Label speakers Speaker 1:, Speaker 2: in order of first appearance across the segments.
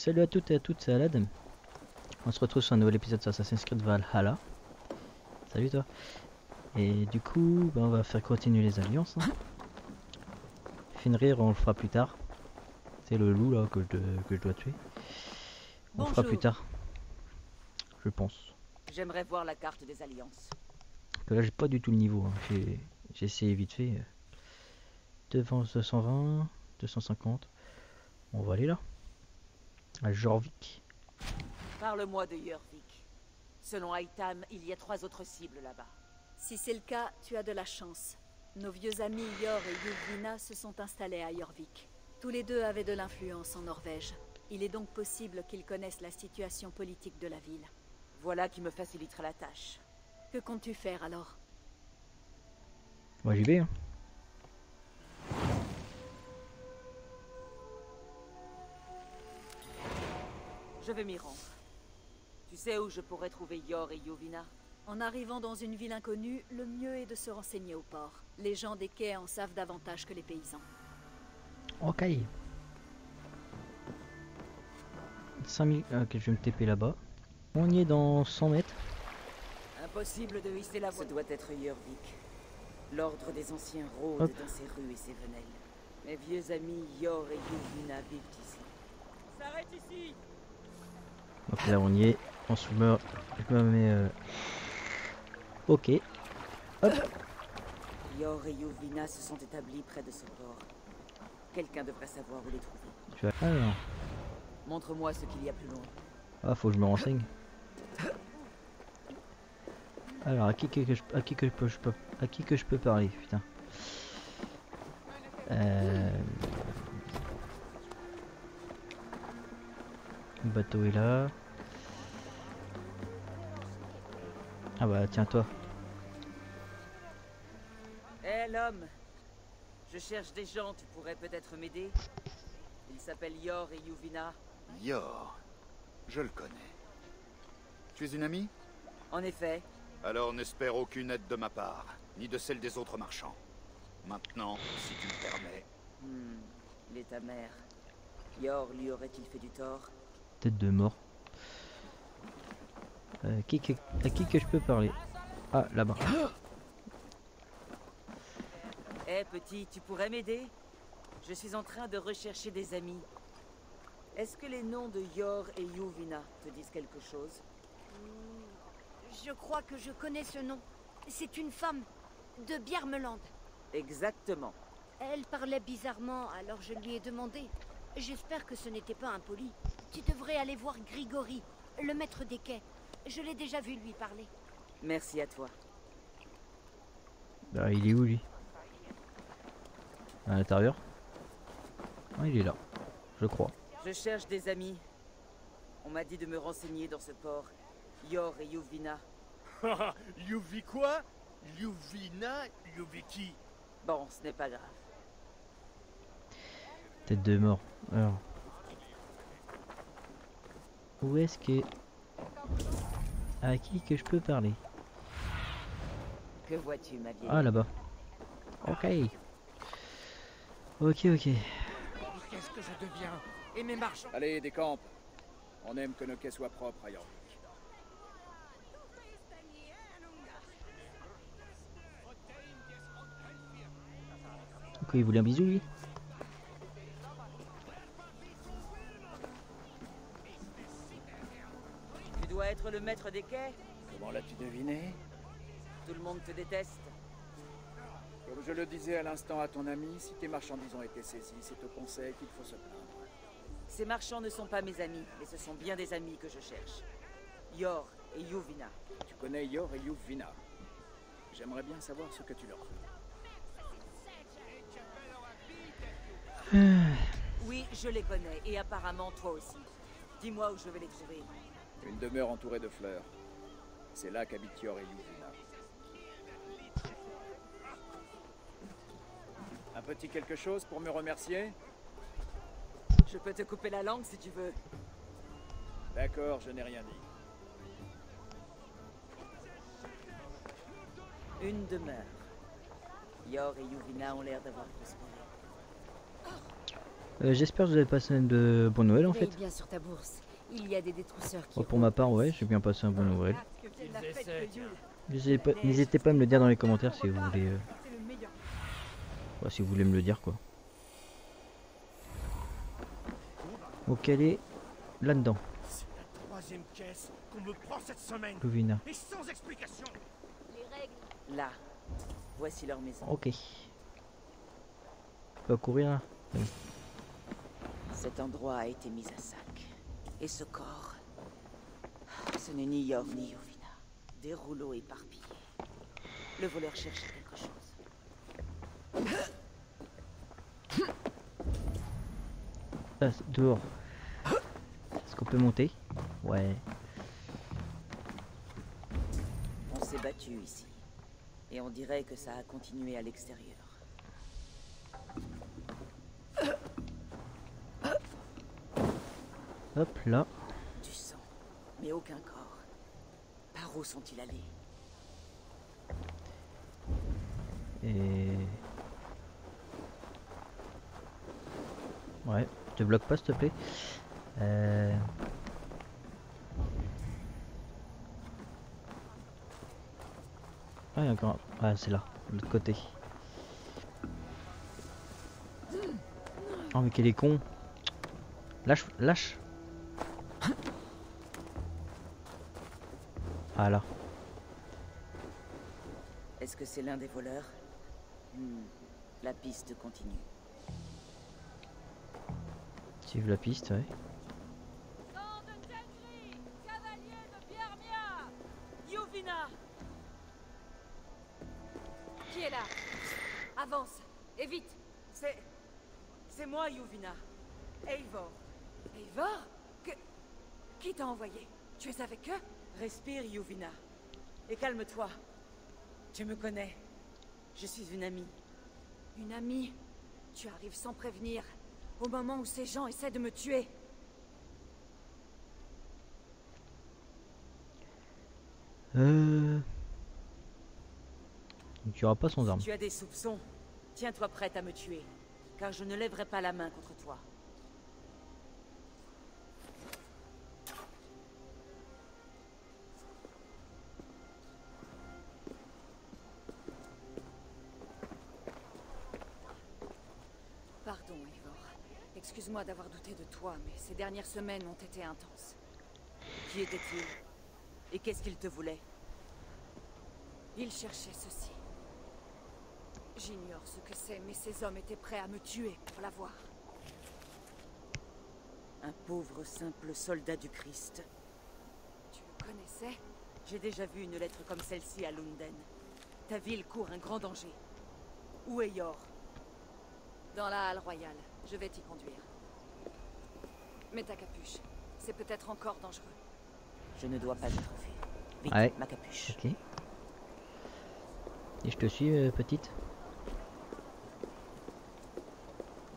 Speaker 1: Salut à toutes et à toutes, c'est Alad. On se retrouve sur un nouvel épisode sur Assassin's Creed Valhalla. Salut toi. Et du coup, on va faire continuer les alliances. Hein. Fenrir, on le fera plus tard. C'est le loup là que je dois tuer. On le fera plus tard. Je pense.
Speaker 2: J'aimerais voir la carte des alliances.
Speaker 1: Parce que là, j'ai pas du tout le niveau. Hein. J'ai essayé vite fait. Devant 220, 250. On va aller là. À Jorvik.
Speaker 2: Parle-moi de Jorvik. Selon Aitam, il y a 3 autres cibles là-bas.
Speaker 3: Si c'est le cas, tu as de la chance. Nos vieux amis Yor et Yuvina se sont installés à Jorvik. Tous les deux avaient de l'influence en Norvège. Il est donc possible qu'ils connaissent la situation politique de la ville.
Speaker 2: Voilà qui me facilitera la tâche.
Speaker 3: Que comptes-tu faire alors?
Speaker 1: Moi j'y vais. Hein.
Speaker 2: Je vais m'y rendre. Tu sais où je pourrais trouver Yor et Yuvina?
Speaker 3: En arrivant dans une ville inconnue, le mieux est de se renseigner au port. Les gens des quais en savent davantage que les paysans.
Speaker 1: Ok. 5000. Ok, je vais me TP là-bas. On y est dans 100 mètres.
Speaker 2: Impossible de hisser la voie. Ce doit être Jorvik. L'ordre des anciens rôde dans ses rues et ses venelles. Mes vieux amis Yor et Yuvina vivent ici. S'arrête ici!
Speaker 1: Donc là on y est. On se meurt. Je me mets. Ok. Hop.
Speaker 2: Yor et Yuvina se sont établis près de ce port. Quelqu'un devrait savoir où les trouver.
Speaker 1: Tu vas... Alors.
Speaker 2: Montre-moi ce qu'il y a plus loin.
Speaker 1: Ah, faut que je me renseigne. Alors, à qui que je peux parler, putain. Le bateau est là. Ah bah tiens toi.
Speaker 2: Hé l'homme, je cherche des gens, tu pourrais peut-être m'aider. Ils s'appellent Yor et Yuvina.
Speaker 4: Yor, je le connais. Tu es une amie?
Speaker 2: En effet.
Speaker 4: Alors n'espère aucune aide de ma part, ni de celle des autres marchands. Maintenant, si tu le permets.
Speaker 2: Il est ta mère. Yor lui aurait-il fait du tort?
Speaker 1: Tête de mort. À qui que je peux parler? Ah, là-bas.
Speaker 2: Hé petit, tu pourrais m'aider? Je suis en train de rechercher des amis. Est-ce que les noms de Yor et Yuvina te disent quelque chose?
Speaker 5: Je crois que je connais ce nom. C'est une femme de Bjermeland.
Speaker 2: Exactement.
Speaker 5: Elle parlait bizarrement, alors je lui ai demandé. J'espère que ce n'était pas impoli. Tu devrais aller voir Grigori, le maître des quais. Je l'ai déjà vu lui parler.
Speaker 2: Merci à toi.
Speaker 1: Bah, il est où lui? À l'intérieur? Ah, il est là, je crois.
Speaker 2: Je cherche des amis. On m'a dit de me renseigner dans ce port. Yor et Yuvina.
Speaker 6: Yuvi quoi? Yuvina? Yuvi qui?
Speaker 2: Bon, ce n'est pas grave.
Speaker 1: Tête de mort. Alors. Où est-ce que... À qui que je peux parler?
Speaker 2: Que vois-tu, ma vieille?
Speaker 1: Ah, là-bas. Ok. Ok.
Speaker 6: Qu'est-ce que je deviens? Et mes marchands?
Speaker 7: Allez, décampe. On aime que nos quais soient propres à Jorvik.
Speaker 1: Pourquoi il voulait un bisou lui?
Speaker 2: Tu dois être le maître des quais?
Speaker 7: Comment l'as-tu deviné?
Speaker 2: Tout le monde te déteste.
Speaker 7: Comme je le disais à l'instant à ton ami, si tes marchandises ont été saisies, c'est au conseil qu'il faut se plaindre.
Speaker 2: Ces marchands ne sont pas mes amis, mais ce sont bien des amis que je cherche. Yor et Yuvina.
Speaker 7: Tu connais Yor et Yuvina. J'aimerais bien savoir ce que tu leur veux.
Speaker 2: Oui, je les connais, et apparemment toi aussi. Dis-moi où je vais les trouver.
Speaker 7: Une demeure entourée de fleurs. C'est là qu'habitent Yor et Yuvina. Un petit quelque chose pour me remercier?
Speaker 2: Je peux te couper la langue si tu veux.
Speaker 7: D'accord, je n'ai rien dit.
Speaker 2: Une demeure. Yor et Yuvina ont l'air d'avoir prospéré.
Speaker 1: J'espère que vous avez passé de bon Noël en fait.
Speaker 5: Veille bien sur ta bourse. Il y a des détrousseurs qui
Speaker 1: Bon, pour ma part, ouais, j'ai bien passé un bon Noël.
Speaker 6: Ils essaient, tiens.
Speaker 1: N'hésitez pas à me le dire dans les commentaires si vous voulez. Ouais, si vous voulez me le dire quoi. Ok, elle est là-dedans.
Speaker 6: C'est la troisième caisse qu'on me prend cette semaine.
Speaker 1: Louvina.
Speaker 6: Et sans explication.
Speaker 2: Là, voici leur maison.
Speaker 1: Ok. On va courir là. Oui.
Speaker 2: Cet endroit a été mis à sac. Et ce corps, ce n'est ni Yor ni Yuvina. Des rouleaux éparpillés. Le voleur cherchait quelque chose.
Speaker 1: Ah, c'est dehors. Est-ce qu'on peut monter? Ouais.
Speaker 2: On s'est battu ici. Et on dirait que ça a continué à l'extérieur.
Speaker 1: Hop là.
Speaker 2: Du sang, mais aucun corps. Par où sont-ils allés?
Speaker 1: Et... Ouais, te bloque pas s'il te plaît. Ah, il y a encore... Ah, c'est là, de l'autre côté. Oh mais quel est con. Lâche, lâche. Ah là.
Speaker 2: Est-ce que c'est l'un des voleurs? La piste continue.
Speaker 1: Suive la piste, ouais.
Speaker 3: Sang de Tengri, cavalier de Piermia, Yuvina. Qui est là? Avance, et vite.
Speaker 2: C'est moi, Yuvina. Eivor.
Speaker 3: Eivor? Qui t'a envoyé? Tu es avec eux?
Speaker 2: Respire, Yuvina. Et calme-toi. Tu me connais. Je suis une amie.
Speaker 3: Une amie? Tu arrives sans prévenir, au moment où ces gens essaient de me tuer.
Speaker 1: Il tuera pas sans arme.
Speaker 2: Si tu as des soupçons, tiens-toi prête à me tuer. Car je ne lèverai pas la main contre toi.
Speaker 3: Pardon, Eivor. Excuse-moi d'avoir douté de toi, mais ces dernières semaines ont été intenses.
Speaker 2: Qui était-il? Et qu'est-ce qu'il te voulait?
Speaker 3: Il cherchait ceci. J'ignore ce que c'est, mais ces hommes étaient prêts à me tuer pour l'avoir.
Speaker 2: Un pauvre simple soldat du Christ.
Speaker 3: Tu le connaissais?
Speaker 2: J'ai déjà vu une lettre comme celle-ci à Lunden. Ta ville court un grand danger. Où est Yor?
Speaker 3: Dans la halle royale. Je vais t'y conduire. Mets ta capuche. C'est peut-être encore dangereux.
Speaker 2: Je ne dois pas être fait. Vite,
Speaker 1: Ouais.
Speaker 2: ma capuche.
Speaker 1: Ok. Et je te suis, petite.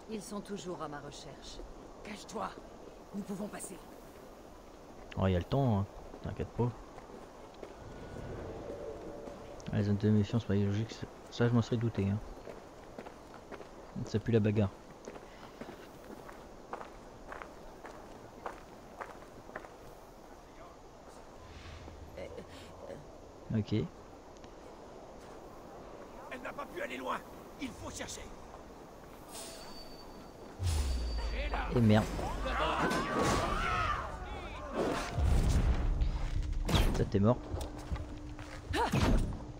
Speaker 3: Ils sont toujours à ma recherche.
Speaker 2: Cache-toi. Nous pouvons passer.
Speaker 1: Oh, il y a le temps, hein. T'inquiète pas. Ah, les zones de méfiance biologique, ça je m'en serais douté. Hein. Ça pue la bagarre. Ok.
Speaker 6: Elle n'a pas pu aller loin. Il faut chercher.
Speaker 1: Et merde. Ça t'es mort.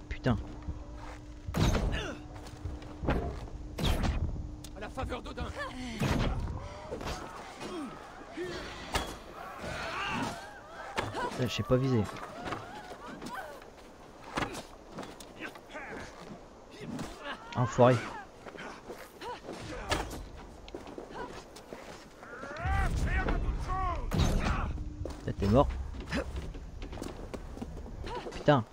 Speaker 1: Putain.
Speaker 6: À la faveur d'Odin.
Speaker 1: Je sais pas viser. Enfoiré. T'es mort. Putain.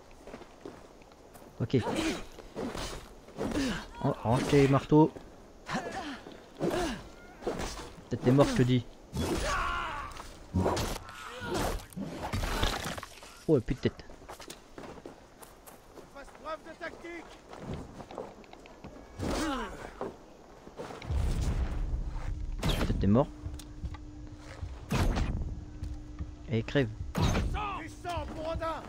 Speaker 1: Ok. Oh, range tes marteaux. T'es mort, je te dis. Oh, et plus de tête.
Speaker 6: Fasse preuve de tactique.
Speaker 1: Et crève.
Speaker 7: Du sang pour Odin.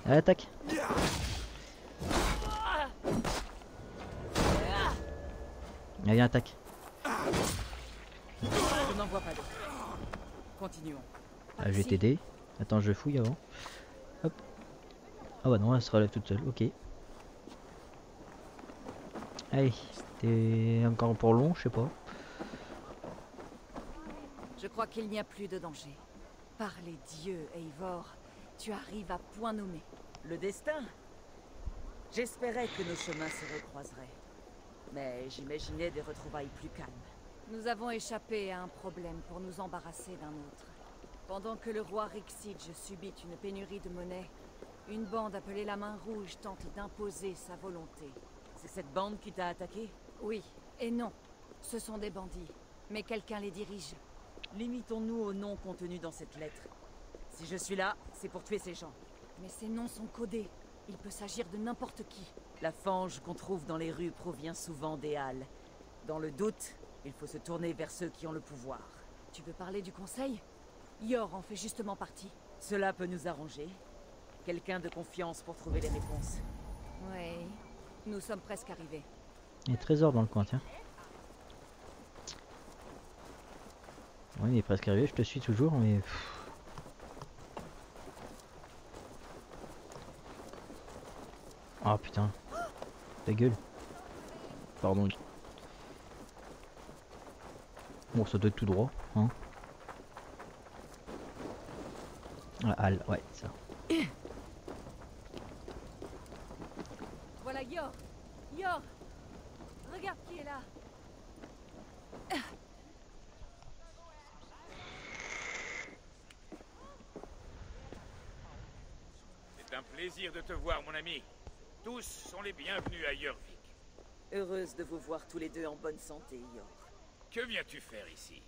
Speaker 1: Allez, attaque. Allez, attaque.
Speaker 2: Je n'en vois pas d'autre. Continuons.
Speaker 1: Ah, je vais t'aider. Attends, je fouille avant. Hop. Ah bah non, elle se relève toute seule. Ok. Allez, t'es encore pour long, je sais pas.
Speaker 3: Je crois qu'il n'y a plus de danger. Par les dieux, Eivor, tu arrives à point nommé.
Speaker 2: Le destin. J'espérais que nos chemins se recroiseraient. Mais j'imaginais des retrouvailles plus calmes.
Speaker 3: Nous avons échappé à un problème pour nous embarrasser d'un autre. Pendant que le roi Rixidge subit une pénurie de monnaie, une bande appelée la Main Rouge tente d'imposer sa volonté.
Speaker 2: C'est cette bande qui t'a attaqué?
Speaker 3: Oui, et non. Ce sont des bandits, mais quelqu'un les dirige.
Speaker 2: Limitons-nous au nom contenu dans cette lettre. Si je suis là, c'est pour tuer ces gens.
Speaker 3: Mais ces noms sont codés. Il peut s'agir de n'importe qui.
Speaker 2: La fange qu'on trouve dans les rues provient souvent des halles. Dans le doute, il faut se tourner vers ceux qui ont le pouvoir.
Speaker 3: Tu veux parler du conseil? Yor en fait justement partie.
Speaker 2: Cela peut nous arranger. Quelqu'un de confiance pour trouver les réponses.
Speaker 3: Oui, nous sommes presque arrivés.
Speaker 1: Il y a un trésor dans le coin, tiens. Oui, il est presque arrivé, je te suis toujours, mais... Ah putain. Ta gueule. Pardon. Bon, ça doit être tout droit, hein. Ah, Halle, ouais, ça.
Speaker 3: Voilà Yor. Yor, regarde qui est là.
Speaker 8: C'est un plaisir de te voir, mon ami. Tous sont les bienvenus à Jorvik.
Speaker 2: Heureuse de vous voir tous les deux en bonne santé, Yor.
Speaker 8: Que viens-tu faire ici?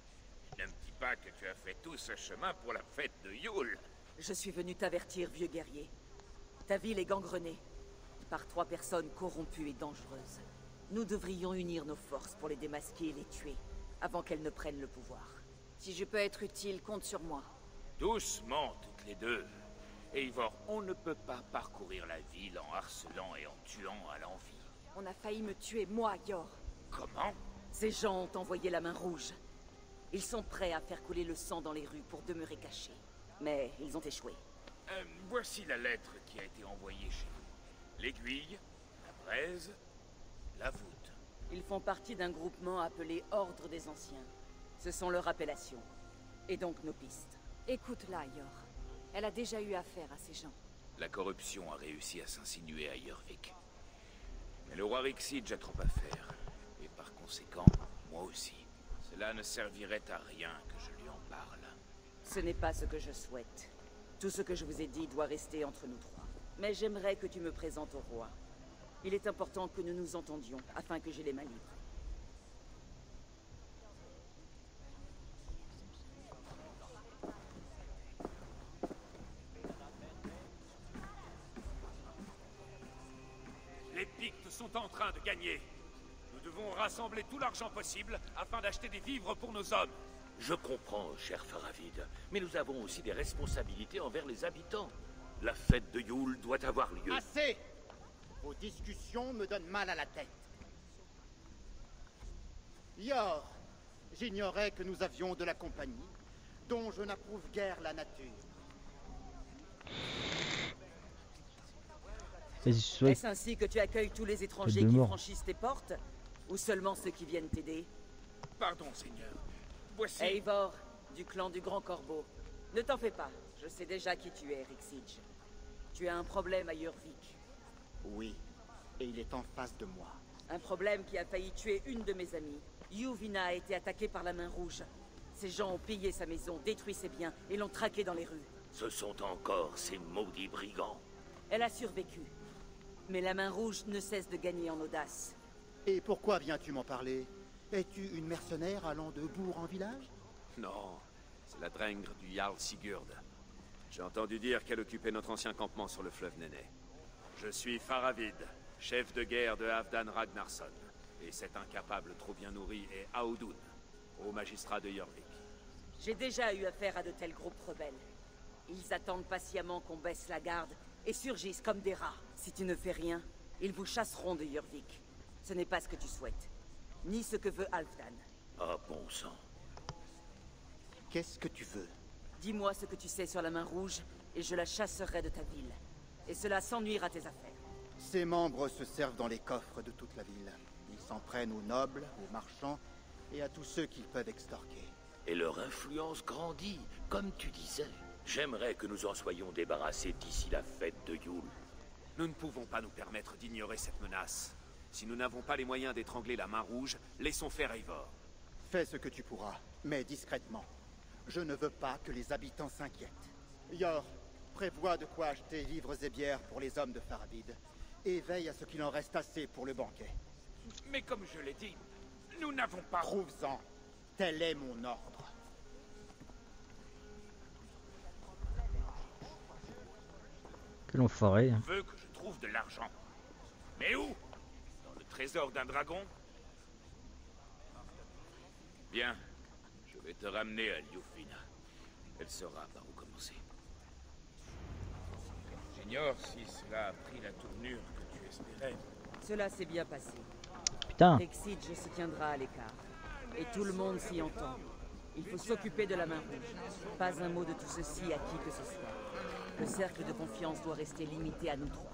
Speaker 8: Ne me dis pas que tu as fait tout ce chemin pour la fête de Yule.
Speaker 2: Je suis venu t'avertir, vieux guerrier. Ta ville est gangrenée par 3 personnes corrompues et dangereuses. Nous devrions unir nos forces pour les démasquer et les tuer, avant qu'elles ne prennent le pouvoir.
Speaker 3: Si je peux être utile, compte sur moi.
Speaker 8: Doucement, toutes les deux. Eivor, on ne peut pas parcourir la ville en harcelant et en tuant à l'envi.
Speaker 3: On a failli me tuer, moi, Yor.
Speaker 8: Comment?
Speaker 2: Ces gens ont envoyé la Main Rouge. Ils sont prêts à faire couler le sang dans les rues pour demeurer cachés. Mais ils ont échoué.
Speaker 8: Voici la lettre qui a été envoyée chez vous. L'aiguille, la braise, la voûte.
Speaker 2: Ils font partie d'un groupement appelé Ordre des Anciens. Ce sont leurs appellations. Et donc nos pistes.
Speaker 3: Écoute-la, Yor. Elle a déjà eu affaire à ces gens.
Speaker 8: La corruption a réussi à s'insinuer à Jorvik. Mais le roi Rixidge a trop à faire. Et par conséquent, moi aussi. Cela ne servirait à rien que je lui en parle.
Speaker 2: Ce n'est pas ce que je souhaite. Tout ce que je vous ai dit doit rester entre nous trois. Mais j'aimerais que tu me présentes au roi. Il est important que nous nous entendions, afin que j'ai les mains libres.
Speaker 8: Les Pictes sont en train de gagner. Nous devons rassembler tout l'argent possible afin d'acheter des vivres pour nos hommes.
Speaker 9: Je comprends, cher Faravid, mais nous avons aussi des responsabilités envers les habitants. La fête de Yule doit avoir lieu.
Speaker 10: Assez! Vos discussions me donnent mal à la tête. Yor, j'ignorais que nous avions de la compagnie, dont je n'approuve guère la nature.
Speaker 2: Est-ce ainsi que tu accueilles tous les étrangers qui franchissent tes portes? Ou seulement ceux qui viennent t'aider?
Speaker 8: Pardon, Seigneur. Voici...
Speaker 2: Eivor, du clan du Grand Corbeau. Ne t'en fais pas, je sais déjà qui tu es, Rixidge. Tu as un problème à Jorvik.
Speaker 10: Oui, et il est en face de moi.
Speaker 2: Un problème qui a failli tuer une de mes amies. Yuvina a été attaquée par la Main Rouge. Ces gens ont pillé sa maison, détruit ses biens et l'ont traquée dans les rues.
Speaker 9: Ce sont encore ces maudits brigands.
Speaker 2: Elle a survécu. Mais la Main Rouge ne cesse de gagner en audace.
Speaker 10: Et pourquoi viens-tu m'en parler? Es-tu une mercenaire allant de bourg en village?
Speaker 11: Non, c'est la drengre du Jarl Sigurd. J'ai entendu dire qu'elle occupait notre ancien campement sur le fleuve Néné. Je suis Faravid, chef de guerre de Halfdan Ragnarsson. Et cet incapable trop bien nourri est Aoudun, haut magistrat de Jorvik.
Speaker 2: J'ai déjà eu affaire à de tels groupes rebelles. Ils attendent patiemment qu'on baisse la garde et surgissent comme des rats. Si tu ne fais rien, ils vous chasseront de Jorvik. Ce n'est pas ce que tu souhaites, ni ce que veut Halfdan.
Speaker 9: Ah, bon sang.
Speaker 10: Qu'est-ce que tu veux?
Speaker 2: Dis-moi ce que tu sais sur la main rouge, et je la chasserai de ta ville. Et cela sans nuire à tes affaires.
Speaker 10: Ses membres se servent dans les coffres de toute la ville. Ils s'en prennent aux nobles, aux marchands, et à tous ceux qu'ils peuvent extorquer.
Speaker 9: Et leur influence grandit, comme tu disais. J'aimerais que nous en soyons débarrassés d'ici la fête de Yule.
Speaker 11: Nous ne pouvons pas nous permettre d'ignorer cette menace. Si nous n'avons pas les moyens d'étrangler la main rouge, laissons faire Eivor.
Speaker 10: Fais ce que tu pourras, mais discrètement. Je ne veux pas que les habitants s'inquiètent. Yor, prévois de quoi acheter vivres et bières pour les hommes de Faravid, et veille à ce qu'il en reste assez pour le banquet.
Speaker 8: Mais comme je l'ai dit, nous n'avons pas...
Speaker 10: Trouve-en. Tel est mon ordre.
Speaker 1: Quel enfoiré.
Speaker 8: Je veux que je trouve de l'argent. Mais où? Dans le trésor d'un dragon? Bien. Je vais te ramener à Ljufvina. Elle saura par où commencer. J'ignore si cela a pris la tournure que tu espérais.
Speaker 2: Cela s'est bien passé.
Speaker 1: Putain.
Speaker 2: Exige se tiendra à l'écart. Et tout le monde s'y entend. Il faut s'occuper de la main rouge. Pas un mot de tout ceci à qui que ce soit. Le cercle de confiance doit rester limité à nous trois.